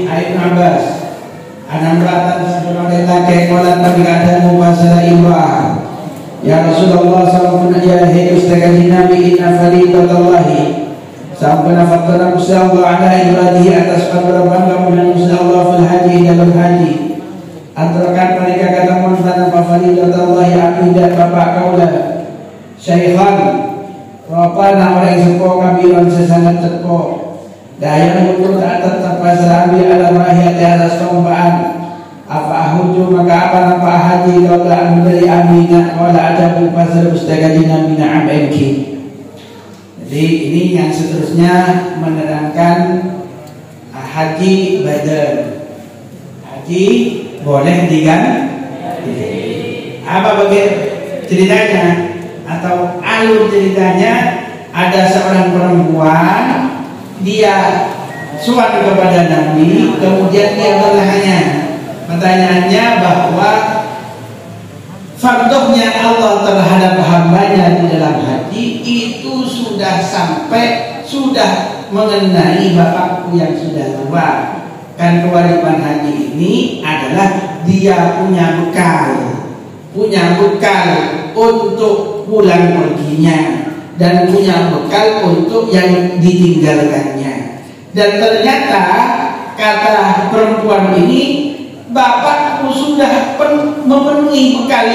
Ibn Abbas anam ratan sebelum laki kolat tapi ada mubasara ibrah. Ya Rasulullah sallallahu alaihi wasallam Nabi inna faridatallahi sampana fattana musallallahu ala ibadihi atas perbuatan kamu musallallahu fil haji dalam haji antarakan mereka kata mantan faridatallahi aqidah bapak kaulah syaihan rapana orang sepo kabiran sesangat sepo daya untuk tak terpasrah ala rahyat atas tombaan. Apa huju maka apa nampak haji kalau tak memberi aminah wala ada pasal mustaqadina min amki. Jadi ini yang seterusnya menerangkan haji badan. Haji boleh diganti. Apa bagian ceritanya atau alur ceritanya? Ada seorang perempuan, dia suami kepada Nabi, kemudian dia bertanya. Pertanyaannya bahwa fardhunya Allah terhadap hambanya di dalam haji itu sudah sampai, sudah mengenai bapakku yang sudah tua. Kan kewajiban haji ini adalah dia punya bekal untuk pulang perginya. dan punya bekal untuk yang ditinggalkannya. Dan ternyata kata perempuan ini, bapakku sudah memenuhi bekal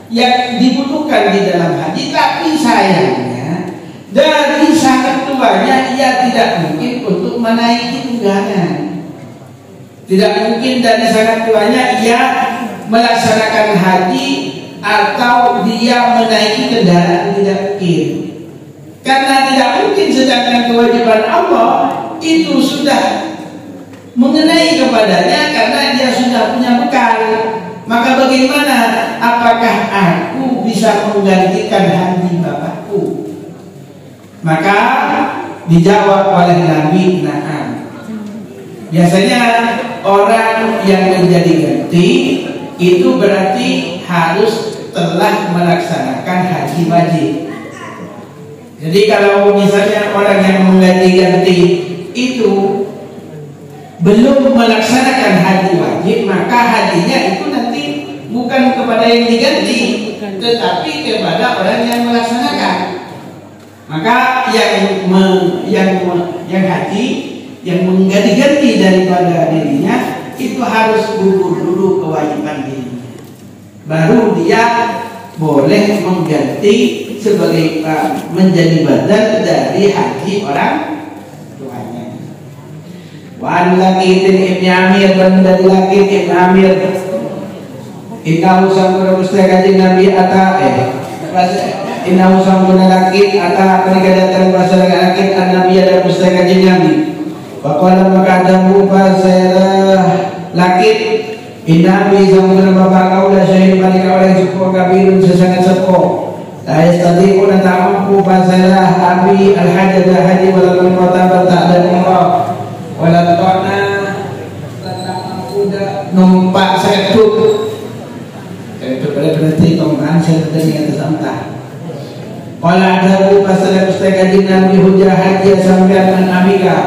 yang dibutuhkan di dalam haji, tapi sayangnya dari sangat tuanya ia tidak mungkin untuk menaiki tunggangan. Tidak mungkin dari sangat tuanya ia melaksanakan haji atau dia menaiki kendaraan, tidak mungkin. Karena tidak mungkin, sedangkan kewajiban Allah itu sudah mengenai kepadanya karena dia sudah punya bekal. Maka bagaimana, apakah aku bisa menggantikan haji bapakku? Maka dijawab oleh Nabi, na'am. Biasanya orang yang menjadi ganti itu berarti harus telah melaksanakan haji wajib. Jadi kalau misalnya orang yang mengganti-ganti itu belum melaksanakan haji wajib, maka hajinya itu nanti bukan kepada yang diganti, tetapi kepada orang yang melaksanakan. Maka yang haji yang mengganti-ganti daripada dirinya itu harus gugur dulu kewajiban dirinya, baru dia boleh mengganti sebagai menjadi badal dari haji orang tuanya. Wan Laqit ibn Amir, dan dari Laqit ibn Amir, innahu sambuna mustaqajin Nabi innahu sambuna Laqit mereka datang bahasa Laqit an Nabi ada mustaqajin Nabi. Faqala maka adamu fasalah Laqit, inna bi sambuna bapak kau dah syahid mereka orang sepuh kabirun sesangat sepuh. La yastati'una ta'amku fasalah abi al-hajjah haji wala al-mu'tabar ta'ala umrah wala ta'na kuda numpak setuk. Itu berarti tongkan serta di atas antah. Qala adabu fasalah mustaqajin Nabi hujjah haji sambian an abika,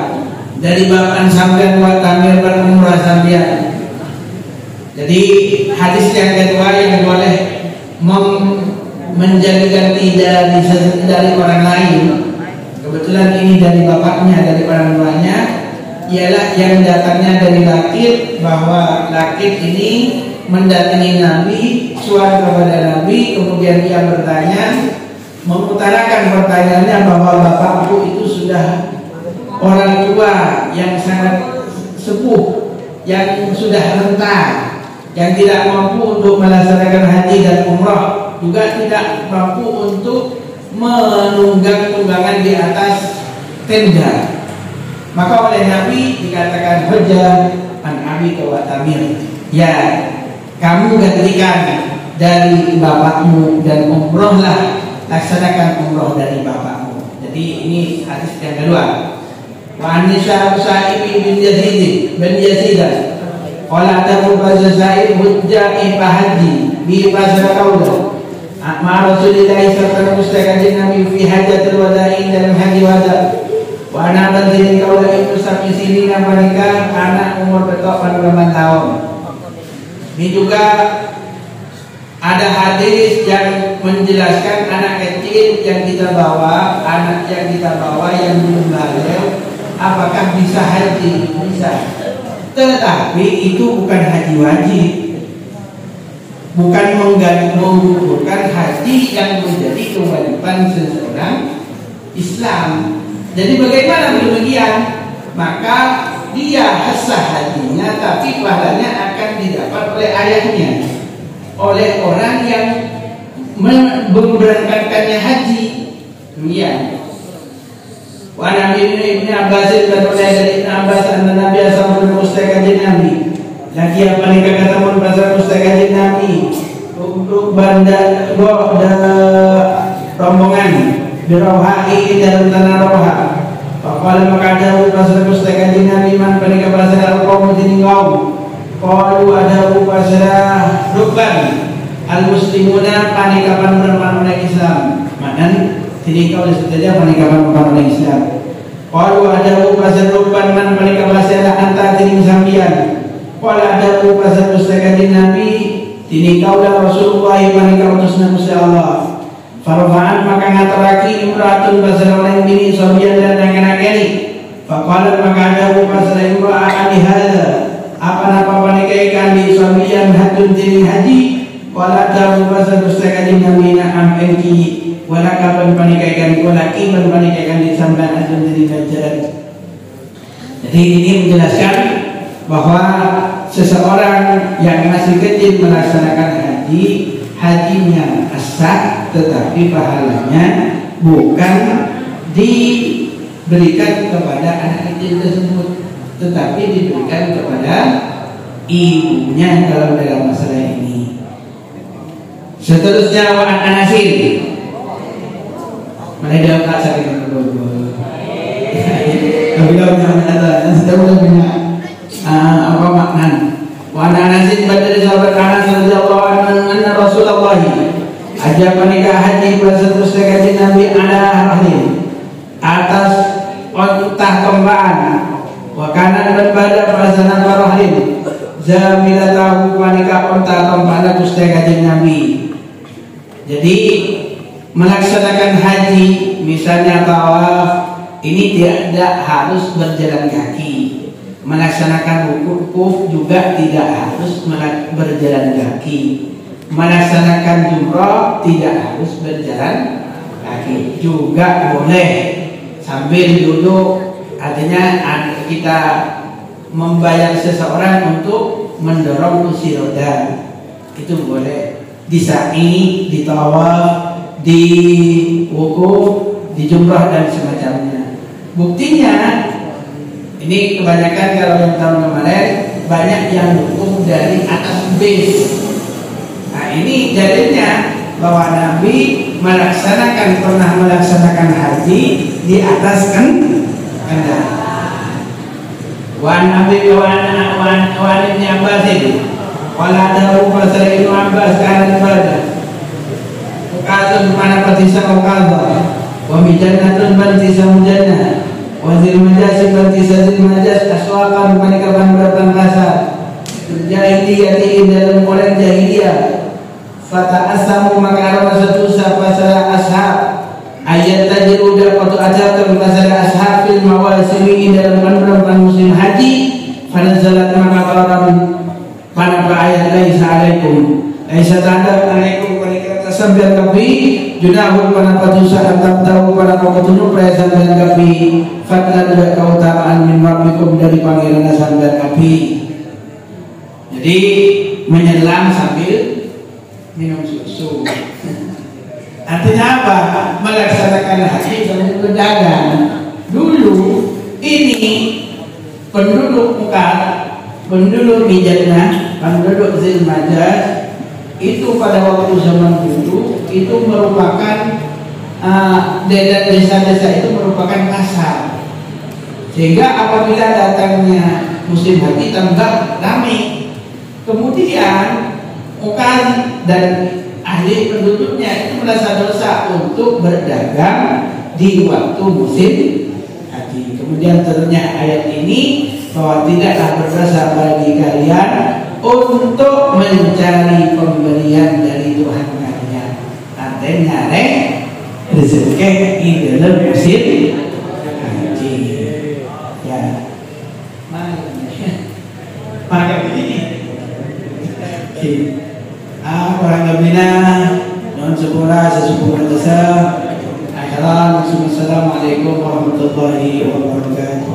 dari bapak sambian wa tamir berumrah sambian. Jadi hadis yang kedua yang boleh menjadikan tidak dari orang lain, kebetulan ini dari bapaknya, dari orang tuanya, ialah yang datangnya dari Laqit, bahwa Laqit ini mendatangi Nabi, suara kepada Nabi, kemudian dia bertanya, mengutarakan pertanyaannya bahwa bapakku itu sudah orang tua yang sangat sepuh, yang sudah renta, yang tidak mampu untuk melaksanakan haji dan umrah, juga tidak mampu untuk menunggang tunggangan di atas tenda. Maka oleh Nabi dikatakan hujjah an abi wa tamir, ya kamu gantikan dari bapakmu dan umrohlah, laksanakan umroh dari bapakmu. Jadi ini hadis yang kedua. Wa Anisa Sa'ib bin Yazid qala atabu Sa'ib hujjah haji bi pasal kaulah ma Rasulillah sallallahu alaihi wasallam Nabi fi hajatul wada'i, dalam haji wada. Wa ana badzin kaulah itu sapi sini mereka anak umur betok 8 tahun. Ini juga ada hadis yang menjelaskan anak kecil yang kita bawa, anak yang kita bawa yang belum balik, apakah bisa haji? Bisa. Tetapi itu bukan haji wajib, bukan menggugurkan haji yang menjadi kewajiban seseorang Islam. Jadi bagaimana demikian? Maka dia sah hajinya, tapi pahalanya akan didapat oleh ayahnya, oleh orang yang memberangkatkannya haji. Demikian. Wa Nabi Ibn Abbas dan dari Ibn Abbas anna Nabi sallallahu alaihi wasallam Nabi lagi apa nih ketemu pasal mustaqajin Nabi untuk banda rombongan birohai dalam tanah roha. Faqala maka ada pasal mustaqajin Nabi man panika pasal kaum tiningau qalu ada pasal rukban al muslimuna panikapan berman Islam manan tiningau saja panikapan berman Islam. Qalu ada pasal rukban man panika pasal anta tining sambian. Qala ada pasal mustaqajin Nabi tiningau Rasulullah panika utusna Gusti Allah. Farfa'an maka ngaturaki imra'atun pasal orang bini sobian dan anak-anak. Faqalat maka ada pasal imra'ah ali hadza apa-apa panikaikan di sobian hadun jadi haji wala tahu pasal mustakadin nabi na'am engki wala kapan panikaikan wala kiban panikaikan di samban hadun jadi kajian. Jadi ini menjelaskan bahwa seseorang yang masih kecil melaksanakan haji, hajinya sah, tetapi pahalanya bukan diberikan kepada anak kecil tersebut, tetapi diberikan kepada ibunya dalam masalah ini. Seterusnya wa an-Anasin. Mereka tak saling berbual. Tapi kalau ada sudah punya apa makna? Wa an-Anasin dari sahabat Anas radhiyallahu anhu anna Rasulullah ajab menikah haji berseterus kaji Nabi ala rahim atas ontah kembaan wakanan berbada perasaan rahim zamila tahu menikah ontah kembaan terus kaji Nabi. Jadi melaksanakan haji misalnya tawaf ini tidak harus berjalan kaki, melaksanakan wukuf juga tidak harus berjalan kaki, melaksanakan jumrah tidak harus berjalan kaki, juga boleh sambil duduk. Artinya kita membayar seseorang untuk mendorong kursi roda, itu boleh. Di sa'i, di tawaf, di wukuf, di jumrah dan semacamnya. Buktinya ini kebanyakan kalau yang tahun kemarin banyak yang wukuf dari atas bis. Nah ini jadinya bahwa Nabi pernah melaksanakan haji di atas kendaraan. Wan Nabi wan Ibnu Abbas itu wala dawu pasal Ibnu Abbas kana pada ukazun mana patisa ukaza wa mijannatun bantisa mujanna wa zil majasi bantisa zil majas aswaqan panikaban beratan kasar jahiliyah dalam orang jahiliyah fata asamu maka arama satu pasal ashab ayat tajiru dapatu ajakan pasal ashab fil mawasimi dalam bulan musim haji fanazalat maka qaran pada ayat laisa alaikum laisa tanda alaikum pada sambil kapi junahun pada patusa antam tahu pada kau ketunjuk perayaan dan kapi fadlan dan keutamaan min rabbikum dari panggilan sambil kapi. Jadi menyelam sambil minum susu. Artinya apa? Melaksanakan haji sambil berdagang. Dulu ini penduduk penduduk di Jannah, penduduk Zil Majas itu pada waktu zaman dulu itu merupakan desa-desa itu merupakan pasar, sehingga apabila datangnya musim haji tambah ramai. Kemudian Ukaz dan ahli penduduknya itu merasa dosa untuk berdagang di waktu musim haji. Kemudian turunnya ayat ini bahwa tidaklah berdosa bagi kalian untuk mencari pemberian dari Tuhan kalian. Artinya rezeki di dalam musim haji. Ya, maka ini. Kurang lebihnya non sepura sesuatu desa. Assalamualaikum warahmatullahi wabarakatuh.